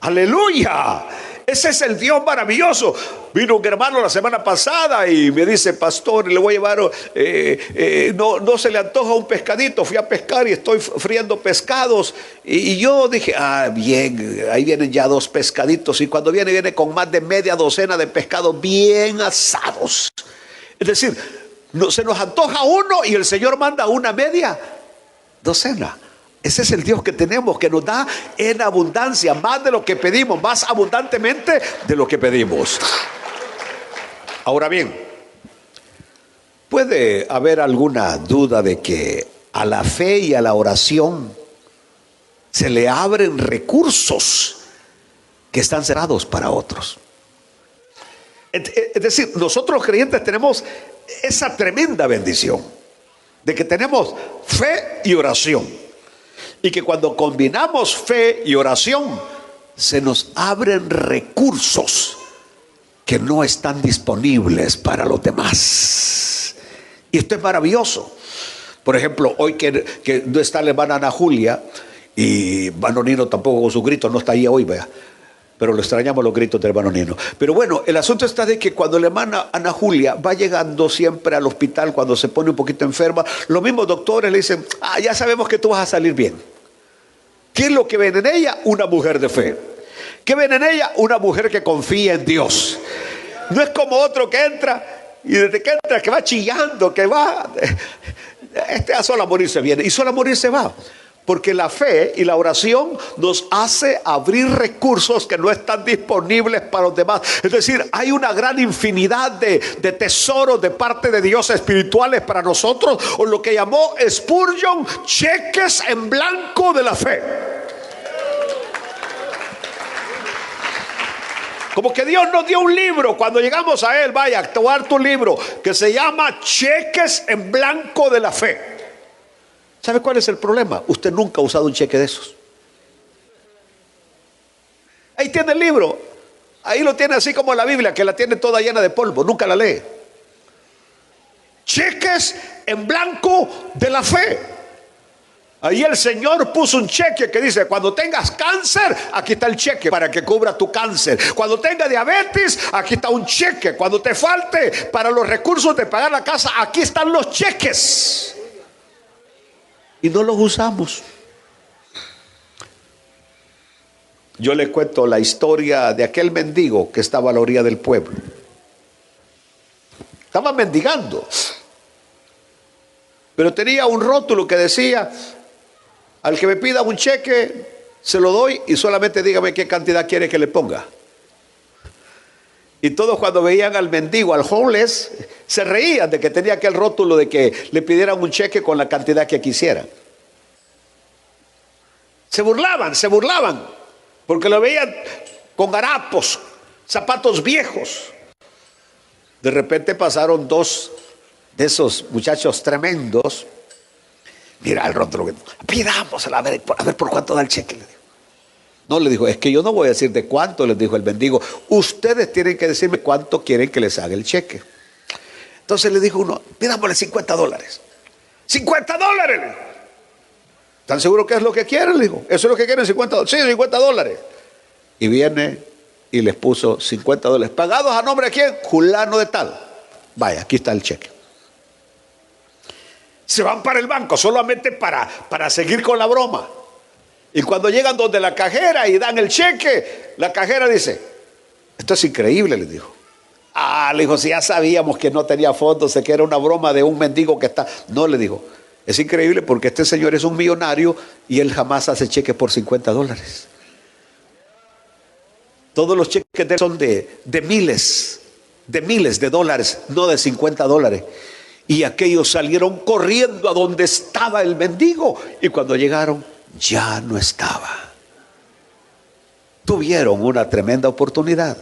Aleluya. Ese es el Dios maravilloso. Vino un hermano la semana pasada y me dice: pastor, le voy a llevar, no se le antoja un pescadito. Fui a pescar y estoy friendo pescados. Y yo dije: bien, ahí vienen ya 2 pescaditos. Y cuando viene con más de media docena de pescados bien asados. Es decir, se nos antoja uno y el Señor manda una media docena. Ese es el Dios que tenemos, que nos da en abundancia, más de lo que pedimos, más abundantemente de lo que pedimos. Ahora bien, puede haber alguna duda de que a la fe y a la oración se le abren recursos que están cerrados para otros. Es decir, nosotros creyentes tenemos esa tremenda bendición de que tenemos fe y oración. Y que cuando combinamos fe y oración, se nos abren recursos que no están disponibles para los demás. Y esto es maravilloso. Por ejemplo, hoy que no está la hermana Ana Julia, y hermano Nino tampoco con su grito, no está ahí hoy, vea. Pero lo extrañamos los gritos del hermano Nino. Pero bueno, el asunto está de que cuando la hermana Ana Julia va llegando siempre al hospital cuando se pone un poquito enferma, los mismos doctores le dicen: ya sabemos que tú vas a salir bien. ¿Qué es lo que ven en ella? Una mujer de fe. ¿Qué ven en ella? Una mujer que confía en Dios. No es como otro que entra y desde que entra que va chillando, que va, a sola morir se viene y sola morir se va. Porque la fe y la oración nos hace abrir recursos que no están disponibles para los demás. Es decir, hay una gran infinidad de tesoros de parte de Dios espirituales para nosotros, o lo que llamó Spurgeon cheques en blanco de la fe. Como que Dios nos dio un libro cuando llegamos a Él: vaya, actuar tu libro, que se llama Cheques en Blanco de la Fe. ¿Sabe cuál es el problema? Usted nunca ha usado un cheque de esos. Ahí tiene el libro. Ahí lo tiene así como la Biblia, que la tiene toda llena de polvo. Nunca la lee. Cheques en blanco de la fe. Ahí el Señor puso un cheque que dice: cuando tengas cáncer, aquí está el cheque para que cubra tu cáncer. Cuando tengas diabetes, aquí está un cheque. Cuando te falte para los recursos de pagar la casa, aquí están los cheques. Y no los usamos. Yo le cuento la historia de aquel mendigo que estaba a la orilla del pueblo. Estaba mendigando, pero tenía un rótulo que decía: al que me pida un cheque, se lo doy, y solamente dígame qué cantidad quiere que le ponga. Y todos, cuando veían al mendigo, al homeless, se reían de que tenía aquel rótulo de que le pidieran un cheque con la cantidad que quisieran. Se burlaban, porque lo veían con harapos, zapatos viejos. De repente pasaron 2 de esos muchachos tremendos. Mira el rótulo: pidámosela, a ver por cuánto da el cheque. No, le dijo, es que yo no voy a decir de cuánto, les dijo el mendigo. Ustedes tienen que decirme cuánto quieren que les haga el cheque. Entonces le dijo uno, pidámosle $50. $50. ¿Están seguros que es lo que quieren? Le dijo, ¿eso es lo que quieren, $50? Sí, $50. Y viene y les puso $50. ¿Pagados a nombre de quién? Fulano de tal. Vaya, aquí está el cheque. Se van para el banco solamente para seguir con la broma. Y cuando llegan donde la cajera y dan el cheque, la cajera dice, esto es increíble, les dijo. Le dijo, si ya sabíamos que no tenía fondos, que era una broma de un mendigo que está. No, le dijo, es increíble porque este señor es un millonario y él jamás hace cheques por $50. Todos los cheques de él son de miles de dólares, no de $50. Y aquellos salieron corriendo a donde estaba el mendigo. Y cuando llegaron, ya no estaba. Tuvieron una tremenda oportunidad.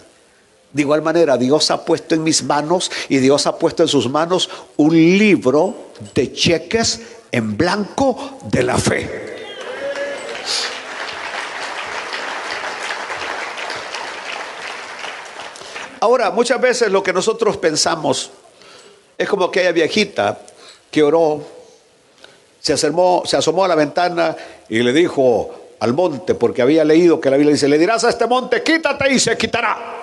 De igual manera, Dios ha puesto en mis manos y Dios ha puesto en sus manos un libro de cheques en blanco de la fe. Ahora, muchas veces lo que nosotros pensamos es como aquella viejita que oró, se asomó a la ventana y le dijo al monte, porque había leído que la Biblia dice, le dirás a este monte, quítate, y se quitará.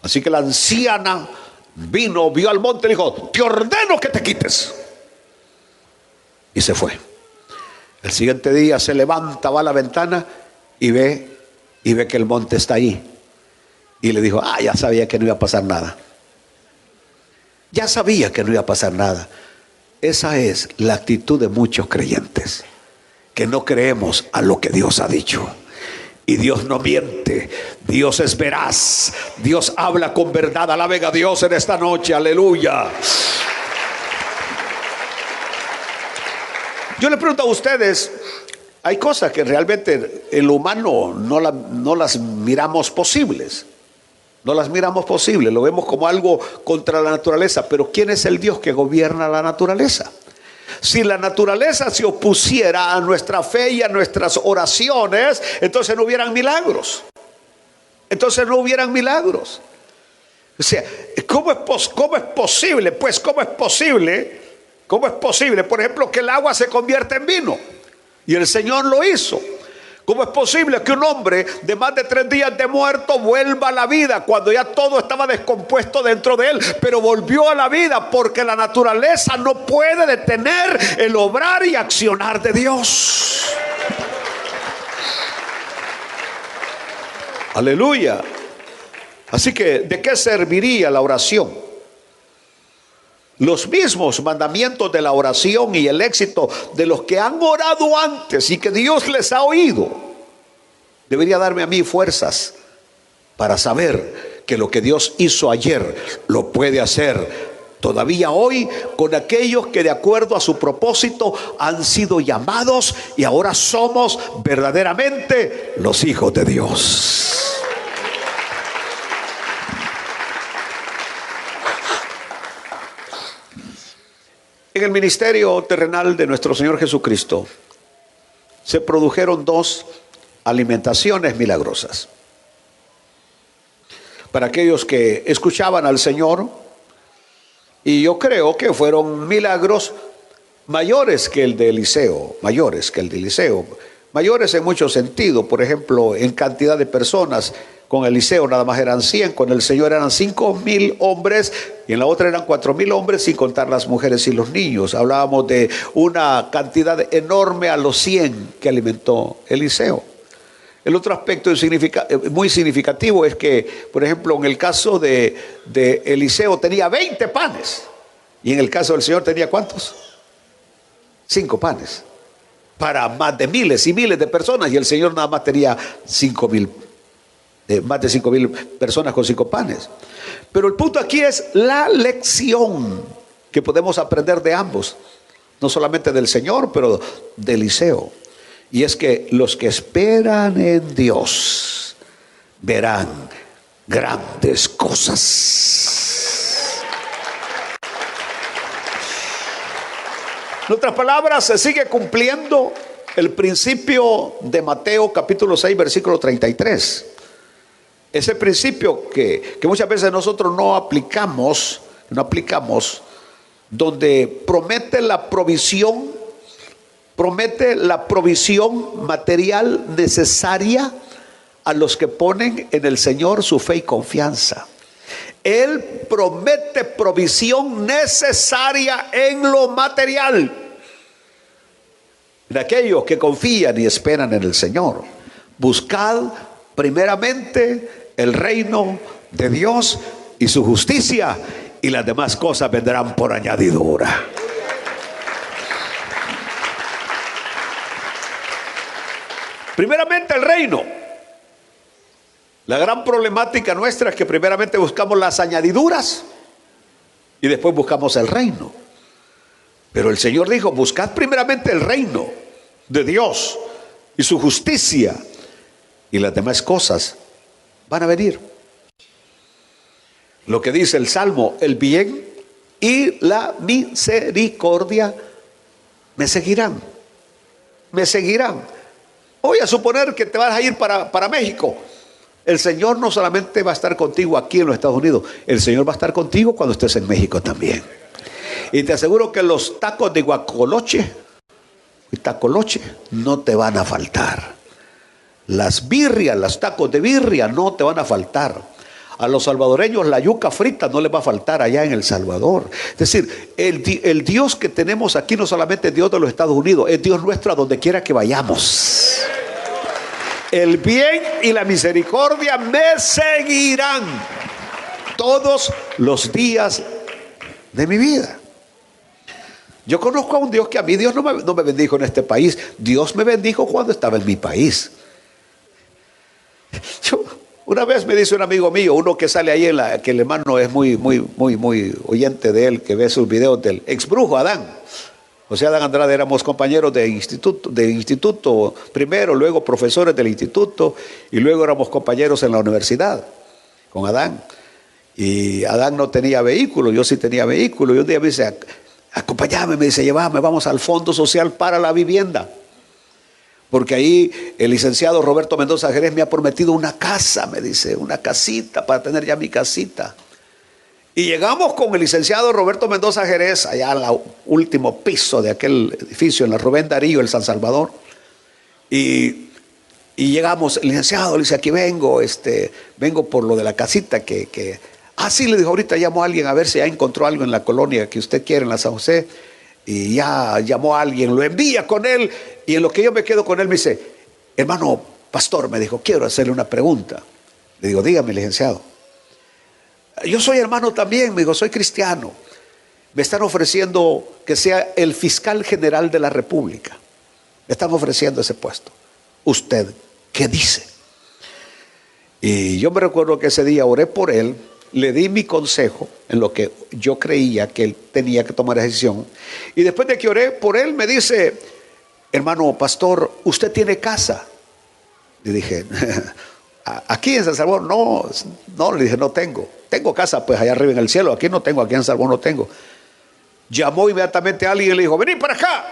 Así que la anciana vino, vio al monte y le dijo, te ordeno que te quites. Y se fue. El siguiente día se levanta, va a la ventana y ve que el monte está ahí. Y le dijo, ya sabía que no iba a pasar nada. Ya sabía que no iba a pasar nada. Esa es la actitud de muchos creyentes, que no creemos a lo que Dios ha dicho. Y Dios no miente, Dios es veraz, Dios habla con verdad. Alaben a Dios en esta noche, aleluya. Yo le pregunto a ustedes, hay cosas que realmente el humano no las miramos posibles. No las miramos posibles, lo vemos como algo contra la naturaleza. Pero ¿quién es el Dios que gobierna la naturaleza? Si la naturaleza se opusiera a nuestra fe y a nuestras oraciones, entonces no hubieran milagros. O sea, ¿cómo es posible? Pues, ¿cómo es posible? Por ejemplo, que el agua se convierta en vino. Y el Señor lo hizo. ¿Cómo es posible que un hombre de más de 3 días de muerto vuelva a la vida cuando ya todo estaba descompuesto dentro de él? Pero volvió a la vida porque la naturaleza no puede detener el obrar y accionar de Dios. Aleluya. Así que, ¿de qué serviría la oración? Los mismos mandamientos de la oración y el éxito de los que han orado antes y que Dios les ha oído debería darme a mí fuerzas para saber que lo que Dios hizo ayer lo puede hacer todavía hoy con aquellos que de acuerdo a su propósito han sido llamados y ahora somos verdaderamente los hijos de Dios. En el ministerio terrenal de nuestro Señor Jesucristo se produjeron 2 alimentaciones milagrosas. Para aquellos que escuchaban al Señor, y yo creo que fueron milagros mayores que el de Eliseo, mayores en mucho sentido. Por ejemplo, en cantidad de personas. Con Eliseo nada más eran 100, con el Señor eran 5,000 hombres y en la otra eran 4,000 hombres, sin contar las mujeres y los niños. Hablábamos de una cantidad enorme a los 100 que alimentó Eliseo. El otro aspecto muy significativo es que, por ejemplo, en el caso de Eliseo tenía 20 panes y en el caso del Señor tenía ¿cuántos? 5 panes para más de miles y miles de personas, y el Señor nada más tenía 5,000 más de 5,000 personas con 5 panes. Pero el punto aquí es la lección que podemos aprender de ambos, no solamente del Señor, pero de Eliseo. Y es que los que esperan en Dios verán grandes cosas. En otras palabras, se sigue cumpliendo el principio de Mateo capítulo 6 versículo 33. Ese principio que muchas veces nosotros no aplicamos, donde promete la provisión material necesaria a los que ponen en el Señor su fe y confianza. Él promete provisión necesaria en lo material de aquellos que confían y esperan en el Señor. Buscad primeramente el reino de Dios y su justicia, y las demás cosas vendrán por añadidura. Primeramente el reino. La gran problemática nuestra es que primeramente buscamos las añadiduras y después buscamos el reino. Pero el Señor dijo: buscad primeramente el reino de Dios y su justicia, y las demás cosas van a venir. Lo que dice el Salmo: el bien y la misericordia me seguirán. Me seguirán. Voy a suponer que te vas a ir para México. El Señor no solamente va a estar contigo aquí en los Estados Unidos, el Señor va a estar contigo cuando estés en México también. Y te aseguro que los tacos de guacoloche y tacoloche no te van a faltar. Las birrias, los tacos de birria no te van a faltar. A los salvadoreños la yuca frita no les va a faltar allá en El Salvador. Es decir, el Dios que tenemos aquí no solamente es Dios de los Estados Unidos, es Dios nuestro a donde quiera que vayamos. El bien y la misericordia me seguirán todos los días de mi vida. Yo conozco a un Dios que a mí Dios no me bendijo en este país. Dios me bendijo cuando estaba en mi país. Una vez me dice un amigo mío, uno que sale ahí que el hermano es muy oyente de él, que ve sus videos del ex brujo Adán. José Adán Andrade, éramos compañeros de instituto primero, luego profesores del instituto, y luego éramos compañeros en la universidad con Adán. Y Adán no tenía vehículo, yo sí tenía vehículo. Y un día me dice: acompáñame, me dice, llévame, vamos al Fondo Social para la Vivienda. Porque ahí el licenciado Roberto Mendoza Jerez me ha prometido una casa, me dice, una casita para tener ya mi casita. Y llegamos con el licenciado Roberto Mendoza Jerez allá al último piso de aquel edificio en la Rubén Darío, el San Salvador. Y llegamos, el licenciado le dice: aquí vengo por lo de la casita sí, le dijo, ahorita llamo a alguien a ver si ya encontró algo en la colonia que usted quiere, en la San José. Y ya llamó a alguien, lo envía con él, y en lo que yo me quedo con él me dice: hermano pastor, me dijo, quiero hacerle una pregunta. Le digo: dígame, licenciado. Yo soy hermano también, me dijo, soy cristiano. Me están ofreciendo que sea el fiscal general de la República. Me están ofreciendo ese puesto. ¿Usted qué dice? Y yo me recuerdo que ese día oré por él, le di mi consejo en lo que yo creía que él tenía que tomar decisión. Y después de que oré por él, me dice: hermano pastor, ¿usted tiene casa? Le dije: aquí en San Salvador no, le dije, no tengo. Tengo casa pues allá arriba en el cielo, aquí no tengo, aquí en San Salvador no tengo. Llamó inmediatamente a alguien y le dijo: vení para acá.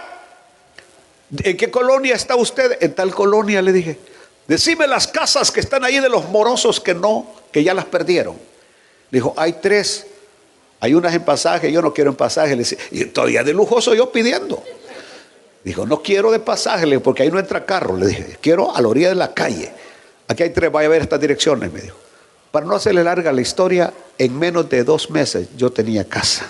¿En qué colonia está usted? En tal colonia, le dije. Decime las casas que están ahí de los morosos que ya las perdieron. Le dijo: hay 3. Hay unas en Pasaje, yo no quiero en Pasaje. Le dice, y todavía de lujoso yo pidiendo. Dijo: no quiero de Pasaje, le dijo, porque ahí no entra carro. Le dije: quiero a la orilla de la calle. Aquí hay 3, vaya a ver estas direcciones, me dijo. Para no hacerle larga la historia, en menos de 2 meses yo tenía casa.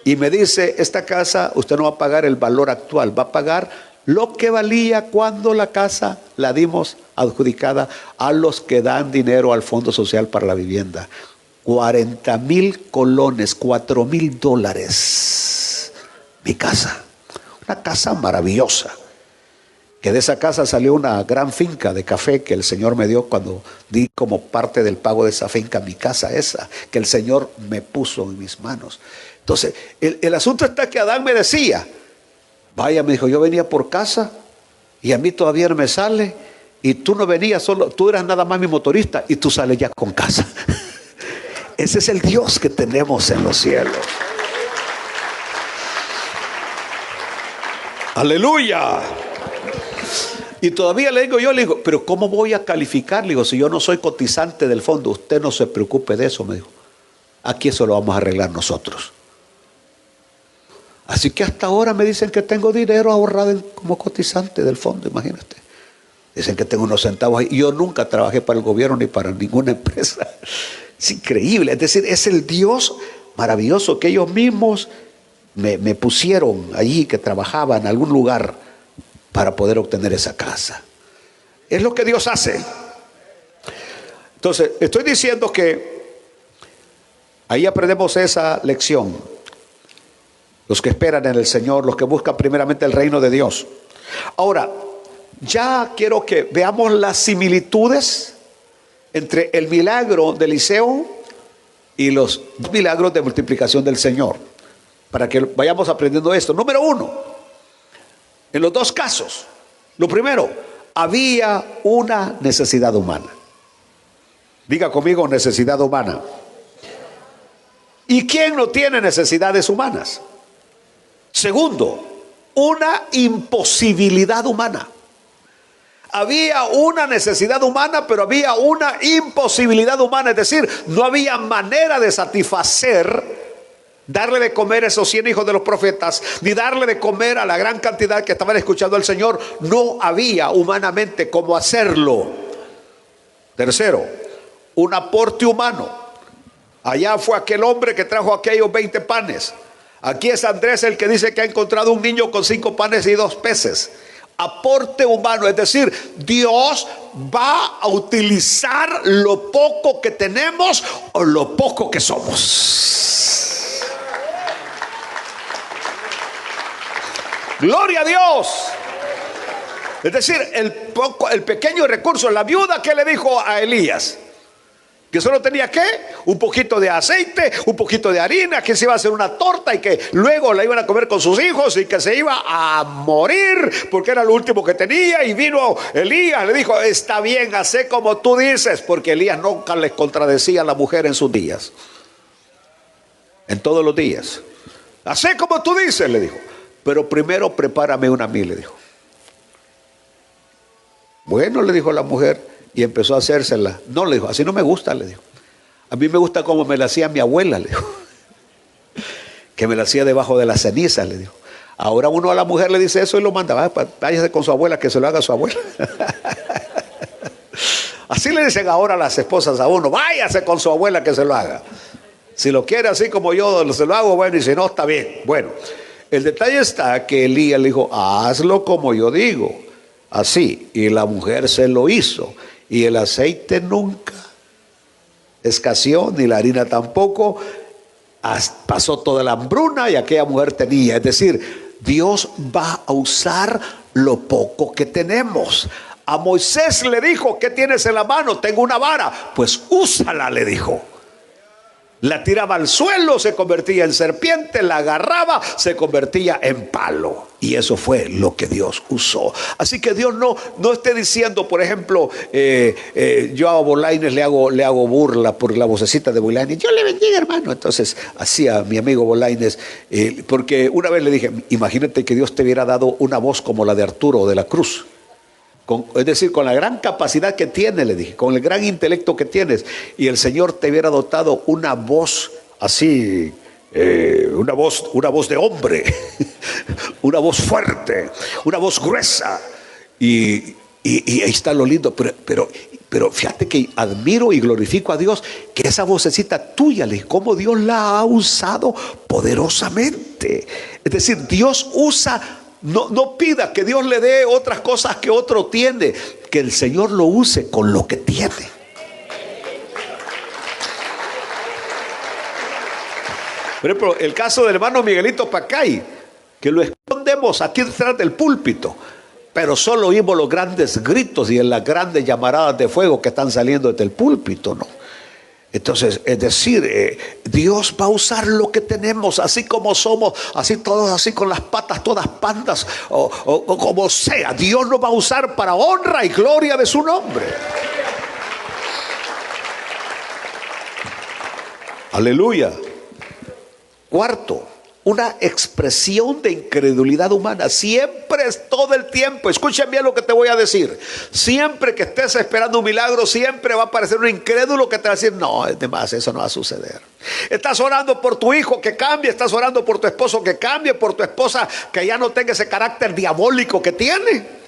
Y me dice: esta casa usted no va a pagar el valor actual, va a pagar lo que valía cuando la casa la dimos adjudicada a los que dan dinero al Fondo Social para la Vivienda. 40,000 colones, $4,000. Mi casa, una casa maravillosa. Que de esa casa salió una gran finca de café que el Señor me dio cuando di como parte del pago de esa finca, mi casa esa, que el Señor me puso en mis manos. Entonces, el asunto está que Adán me decía: vaya, me dijo, yo venía por casa y a mí todavía no me sale, y tú no venías solo, tú eras nada más mi motorista y tú sales ya con casa. Ese es el Dios que tenemos en los cielos. Aleluya. Y todavía le digo, pero ¿cómo voy a calificar? Le digo, si yo no soy cotizante del fondo. Usted no se preocupe de eso, me dijo. Aquí eso lo vamos a arreglar nosotros. Así que hasta ahora me dicen que tengo dinero ahorrado como cotizante del fondo, imagínate. Dicen que tengo unos centavos ahí. Yo nunca trabajé para el gobierno ni para ninguna empresa. Es increíble. Es decir, es el Dios maravilloso que ellos mismos me pusieron allí, que trabajaba en algún lugar para poder obtener esa casa. Es lo que Dios hace. Entonces, estoy diciendo que ahí aprendemos esa lección. Los que esperan en el Señor, los que buscan primeramente el reino de Dios. Ahora, ya quiero que veamos las similitudes entre el milagro de Eliseo y los milagros de multiplicación del Señor, para que vayamos aprendiendo esto. Número 1, en los dos casos, lo primero, había una necesidad humana. Diga conmigo, necesidad humana. ¿Y quién no tiene necesidades humanas? Segundo, una imposibilidad humana. Había una necesidad humana, pero había una imposibilidad humana. Es decir, no había manera de satisfacer, darle de comer a esos 100 hijos de los profetas, ni darle de comer a la gran cantidad que estaban escuchando al Señor. No había humanamente cómo hacerlo. Tercero, un aporte humano. Allá fue aquel hombre que trajo aquellos 20 panes. Aquí es Andrés el que dice que ha encontrado un niño con 5 panes y 2 peces. Aporte humano, es decir, Dios va a utilizar lo poco que tenemos o lo poco que somos. Gloria a Dios. Es decir, el pequeño recurso, la viuda que le dijo a Elías, que solo tenía ¿qué? Un poquito de aceite, un poquito de harina, que se iba a hacer una torta y que luego la iban a comer con sus hijos y que se iba a morir porque era lo último que tenía. Y vino Elías, le dijo, está bien, hacé como tú dices, porque Elías nunca les contradecía a la mujer en sus días, en todos los días. Hacé como tú dices, le dijo, pero primero prepárame una a mí, le dijo. Bueno, le dijo la mujer. Y empezó a hacérsela. No, le dijo, así no me gusta, le dijo. A mí me gusta como me la hacía mi abuela, le dijo. Que me la hacía debajo de las cenizas, le dijo. Ahora uno a la mujer le dice eso y lo manda, váyase con su abuela, que se lo haga a su abuela. Así le dicen ahora las esposas a uno, váyase con su abuela que se lo haga. Si lo quiere así como yo se lo hago, bueno, y si no, está bien. Bueno, el detalle está que Elías le dijo, hazlo como yo digo, así. Y la mujer se lo hizo. Y el aceite nunca escaseó, ni la harina tampoco. Pasó toda la hambruna y aquella mujer tenía. Es decir, Dios va a usar lo poco que tenemos. A Moisés le dijo, ¿qué tienes en la mano? Tengo una vara. Pues úsala, le dijo. La tiraba al suelo, se convertía en serpiente, la agarraba, se convertía en palo. Y eso fue lo que Dios usó. Así que Dios no esté diciendo, por ejemplo, yo a Bolaines le hago burla por la vocecita de Bolaines. Yo le bendiga, hermano. Entonces, así a mi amigo Bolaines, porque una vez le dije, imagínate que Dios te hubiera dado una voz como la de Arturo de la Cruz. Es decir, con la gran capacidad que tiene, le dije, con el gran intelecto que tienes, y el Señor te hubiera dotado una voz así, una voz de hombre, una voz fuerte, una voz gruesa, y ahí está lo lindo, pero fíjate que admiro y glorifico a Dios, que esa vocecita tuya, le dije, cómo Dios la ha usado poderosamente. Es decir, Dios usa. No pida que Dios le dé otras cosas que otro tiene, que el Señor lo use con lo que tiene. Por ejemplo, el caso del hermano Miguelito Pacay, que lo escondemos aquí detrás del púlpito, pero solo oímos los grandes gritos y en las grandes llamaradas de fuego que están saliendo desde el púlpito, ¿no? Entonces, es decir, Dios va a usar lo que tenemos, así como somos, así todos, así con las patas todas pandas, o como sea. Dios nos va a usar para honra y gloria de su nombre. Aleluya. Cuarto, una expresión de incredulidad humana. Siempre es todo el tiempo. Escuchen bien lo que te voy a decir. Siempre que estés esperando un milagro, siempre va a aparecer un incrédulo que te va a decir: no, es demás, eso no va a suceder. Estás orando por tu hijo que cambie, estás orando por tu esposo que cambie, por tu esposa que ya no tenga ese carácter diabólico que tiene.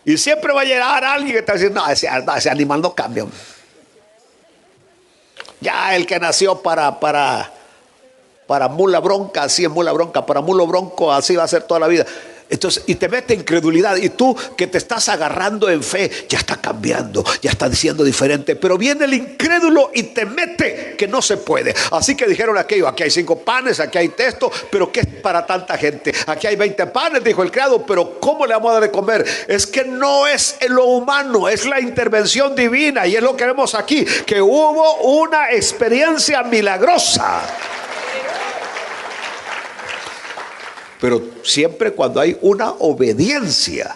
Y siempre va a llegar alguien que te va a decir: no, ese animal no cambia. Ya el que nació para mula bronca, así es mula bronca, para mulo bronco, así va a ser toda la vida. Entonces, y te mete incredulidad, y tú que te estás agarrando en fe, ya está cambiando, ya está diciendo diferente, pero viene el incrédulo y te mete que no se puede. Así que dijeron aquello: aquí hay 5 panes, aquí hay esto, pero ¿qué es para tanta gente? Aquí hay 20 panes, dijo el criado, pero ¿cómo le vamos a dar de comer? Es que no es lo humano, es la intervención divina, y es lo que vemos aquí, que hubo una experiencia milagrosa. Pero siempre cuando hay una obediencia,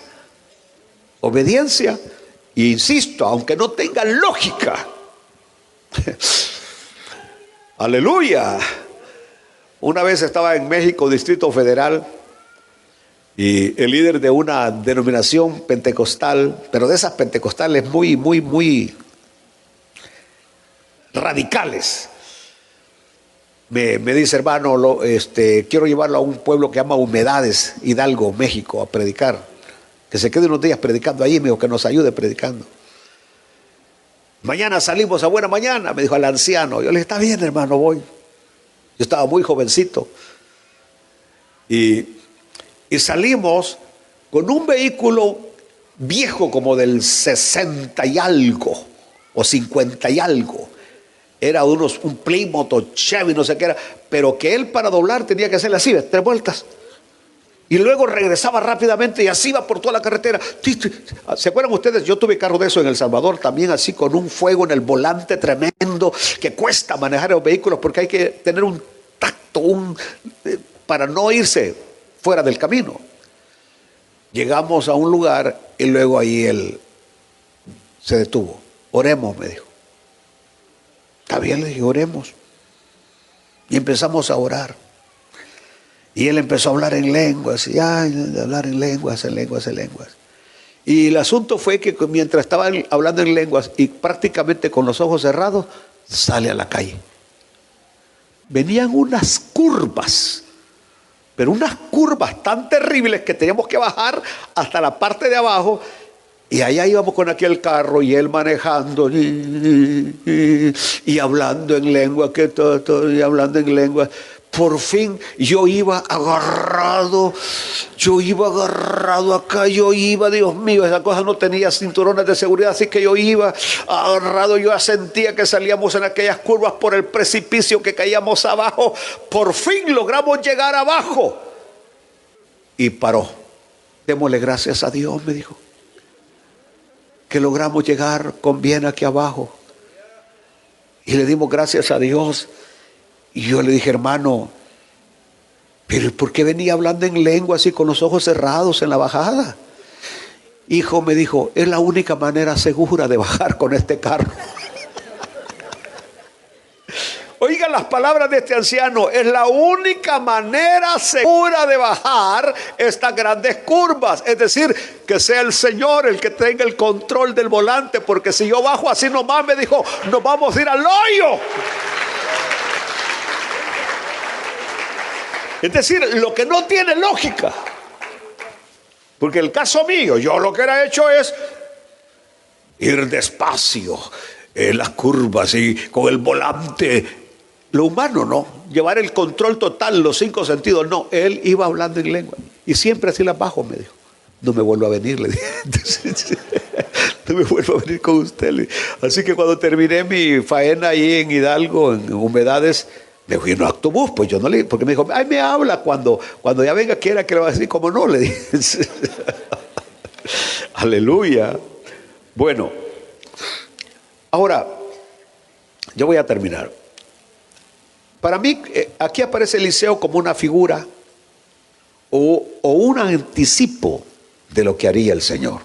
e insisto, aunque no tenga lógica, aleluya. Una vez estaba en México, Distrito Federal, y el líder de una denominación pentecostal, pero de esas pentecostales muy radicales, me dice: hermano, quiero llevarlo a un pueblo que se llama Humedades, Hidalgo, México, a predicar. Que se quede unos días predicando allí, me dijo, que nos ayude predicando. Mañana salimos a buena mañana, me dijo el anciano. Yo le dije: está bien, hermano, voy. Yo estaba muy jovencito. Y salimos con un vehículo viejo, como del 60 y algo, o 50 y algo. Era un Plymouth o Chevy, no sé qué era, pero que él para doblar tenía que hacerle así, 3 vueltas. Y luego regresaba rápidamente y así iba por toda la carretera. ¿Se acuerdan ustedes? Yo tuve carro de eso en El Salvador también, así con un fuego en el volante tremendo, que cuesta manejar los vehículos porque hay que tener un tacto para no irse fuera del camino. Llegamos a un lugar y luego ahí él se detuvo. Oremos, me dijo. Está bien, le dije, oremos. Y empezamos a orar. Y él empezó a hablar en lenguas, y hablar en lenguas. Y el asunto fue que mientras estaba hablando en lenguas y prácticamente con los ojos cerrados, sale a la calle. Venían unas curvas, pero unas curvas tan terribles que teníamos que bajar hasta la parte de abajo. Y allá íbamos con aquel carro y él manejando y hablando en lengua, y hablando en lengua. Por fin yo iba agarrado acá, Dios mío, esa cosa no tenía cinturones de seguridad, así que yo iba agarrado, yo sentía que salíamos en aquellas curvas por el precipicio, que caíamos abajo. Por fin logramos llegar abajo. Y paró. Démosle gracias a Dios, me dijo, que logramos llegar con bien aquí abajo. Y le dimos gracias a Dios. Y yo le dije: hermano, pero ¿por qué venía hablando en lengua así con los ojos cerrados en la bajada? Hijo, me dijo, es la única manera segura de bajar con este carro. Oigan las palabras de este anciano: es la única manera segura de bajar estas grandes curvas. Es decir, que sea el Señor el que tenga el control del volante, porque si yo bajo así nomás, me dijo, nos vamos a ir al hoyo. Es decir, lo que no tiene lógica. Porque el caso mío, yo lo que era hecho es ir despacio en las curvas y con el volante. Lo humano no, llevar el control total, los 5 sentidos, no. Él iba hablando en lengua y siempre así las bajo, me dijo. No me vuelvo a venir, le dije. No me vuelvo a venir con usted, le dije. Así que cuando terminé mi faena ahí en Hidalgo, en Humedades, me fui en un autobús, pues yo no le, porque me dijo, ay, me habla cuando ya venga, quiera que le va a decir, como no, le dije. Aleluya. Bueno, ahora, yo voy a terminar. Para mí, aquí aparece Eliseo como una figura o un anticipo de lo que haría el Señor.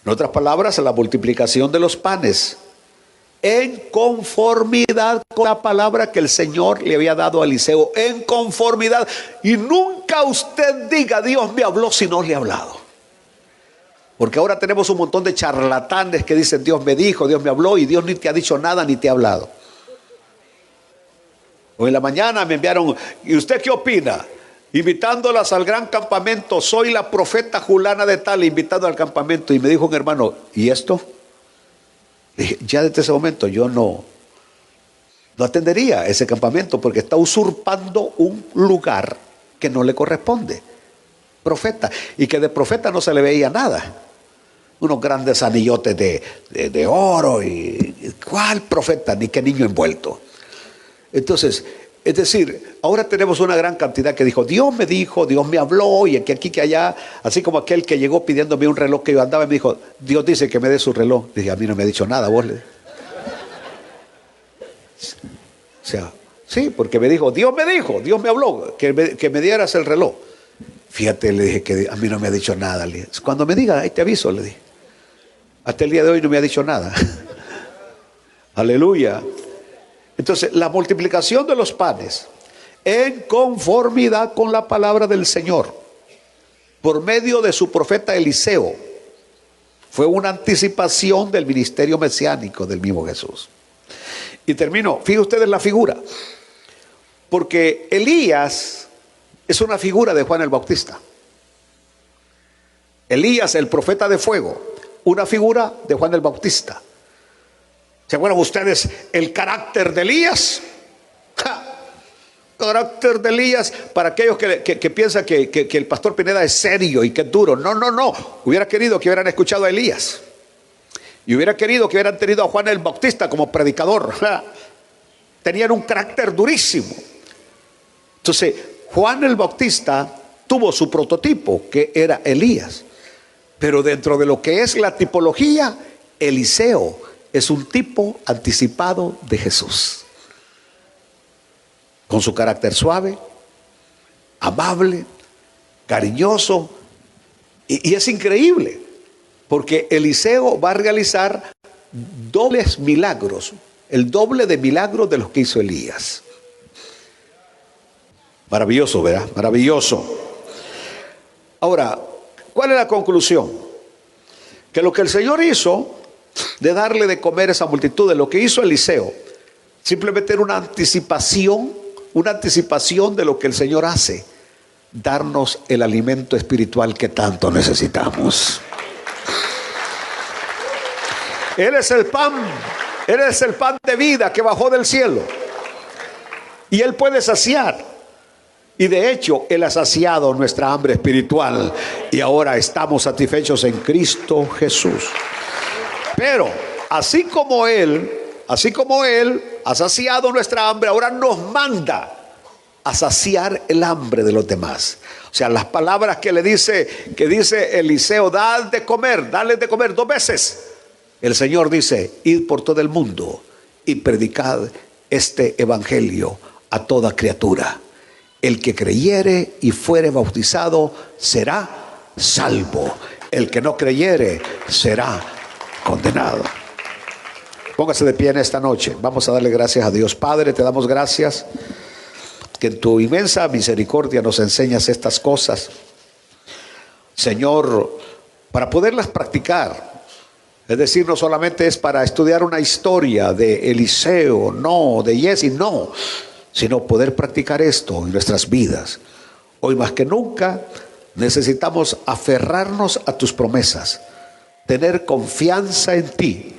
En otras palabras, la multiplicación de los panes en conformidad con la palabra que el Señor le había dado a Eliseo, en conformidad. Y nunca usted diga, Dios me habló, si no le ha hablado. Porque ahora tenemos un montón de charlatanes que dicen, Dios me dijo, Dios me habló, y Dios ni te ha dicho nada ni te ha hablado. Hoy en la mañana me enviaron, ¿y usted qué opina? Invitándolas al gran campamento, soy la profeta Julana de tal, invitado al campamento. Y me dijo un hermano, ¿y esto? Dije, ya desde ese momento yo no atendería ese campamento, porque está usurpando un lugar que no le corresponde. Profeta, y que de profeta no se le veía nada. Unos grandes anillotes de oro, y ¿cuál profeta? Ni qué niño envuelto. Entonces, es decir, ahora tenemos una gran cantidad que dijo, Dios me habló, y que aquí, que allá, así como aquel que llegó pidiéndome un reloj que yo andaba y me dijo, Dios dice que me dé su reloj. Dije, a mí no me ha dicho nada, vos le. O sea, sí, porque me dijo, Dios me habló, que me dieras el reloj. Fíjate, le dije que a mí no me ha dicho nada. Le dije, cuando me diga, ahí te aviso, le dije. Hasta el día de hoy no me ha dicho nada. Aleluya. Entonces, la multiplicación de los panes en conformidad con la palabra del Señor por medio de su profeta Eliseo fue una anticipación del ministerio mesiánico del mismo Jesús. Y termino, fíjense ustedes la figura, porque Elías es una figura de Juan el Bautista. Elías, el profeta de fuego, una figura de Juan el Bautista. ¿Se acuerdan ustedes el carácter de Elías? Carácter de Elías, para aquellos que piensan que el pastor Pineda es serio y que es duro. No. Hubiera querido que hubieran escuchado a Elías. Y hubiera querido que hubieran tenido a Juan el Bautista como predicador. Tenían un carácter durísimo. Entonces, Juan el Bautista tuvo su prototipo, que era Elías. Pero dentro de lo que es la tipología, Eliseo es un tipo anticipado de Jesús, con su carácter suave, amable, cariñoso, y es increíble, porque Eliseo va a realizar dobles milagros, el doble de milagros de los que hizo Elías. Maravilloso, ¿verdad? Maravilloso. Ahora, ¿cuál es la conclusión? Que lo que el Señor hizo de darle de comer a esa multitud, de lo que hizo Eliseo, simplemente era una anticipación de lo que el Señor hace, darnos el alimento espiritual que tanto necesitamos. Él es el pan de vida que bajó del cielo, y Él puede saciar. Y de hecho, Él ha saciado nuestra hambre espiritual, y ahora estamos satisfechos en Cristo Jesús. Pero así como Él ha saciado nuestra hambre, ahora nos manda a saciar el hambre de los demás. O sea, las palabras que dice Eliseo, dale de comer 2 veces. El Señor dice, id por todo el mundo y predicad este evangelio a toda criatura. El que creyere y fuere bautizado será salvo. El que no creyere será condenado. Póngase de pie en esta noche. Vamos a darle gracias a Dios. Padre, te damos gracias que en tu inmensa misericordia nos enseñas estas cosas, Señor, para poderlas practicar. Es decir, no solamente es para estudiar una historia de Eliseo, no, de Jesse, no, sino poder practicar esto en nuestras vidas. Hoy más que nunca necesitamos aferrarnos a tus promesas, tener confianza en ti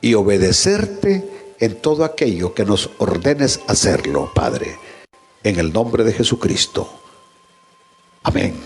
y obedecerte en todo aquello que nos ordenes hacerlo, Padre, en el nombre de Jesucristo. Amén.